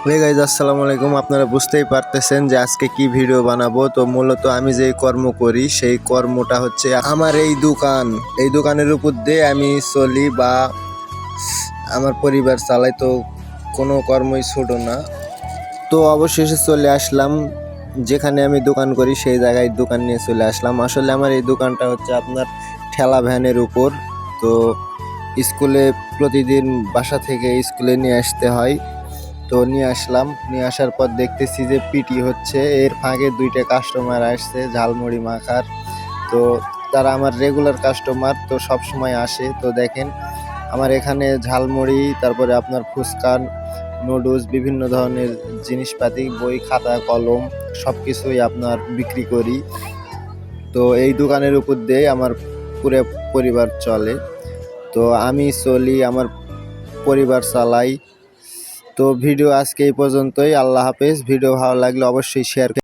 Hey guys, আসসালামু আলাইকুম। আপনারা বুঝতেই পারতেছেন যে আজকে কি ভিডিও বানাবো। তো মূলত আমি যেই কর্ম করি সেই কর্মটা হচ্ছে আমার এই দোকানের উপর দিয়ে আমি চলি বা আমার পরিবার চালাই। তো কোনো কর্মই ছোট না। তো অবশেষে চলে আসলাম যেখানে আমি দোকান করি, সেই জায়গায় দোকান নিয়ে চলে আসলাম। আসলে আমার এই দোকানটা হচ্ছে আপনার ঠেলা ভ্যানের উপর। তো স্কুলে প্রতিদিন বাসা থেকে স্কুলে নিয়ে আসতে হয়। তো নিয়ে আসলাম, নিয়ে আসার পর দেখতেছি যে পিটি হচ্ছে। এর ফাঁকে দুইটা কাস্টমার আসছে ঝালমুড়ি মাখার। তো তারা আমার রেগুলার কাস্টমার, তো সব সময় আসে। তো দেখেন আমার এখানে ঝালমুড়ি, তারপরে আপনার ফুচকা, নুডলস, বিভিন্ন ধরনের জিনিসপাতি, বই, খাতা, কলম সব কিছুই আপনার বিক্রি করি। তো এই দোকানের উপর দিয়ে আমার পুরো পরিবার চলে। তো আমি চলি, আমার পরিবার চালাই। তো ভিডিও আজকে এই পর্যন্তই। আল্লাহ হাফেজ। ভিডিও ভালো লাগলে অবশ্যই শেয়ার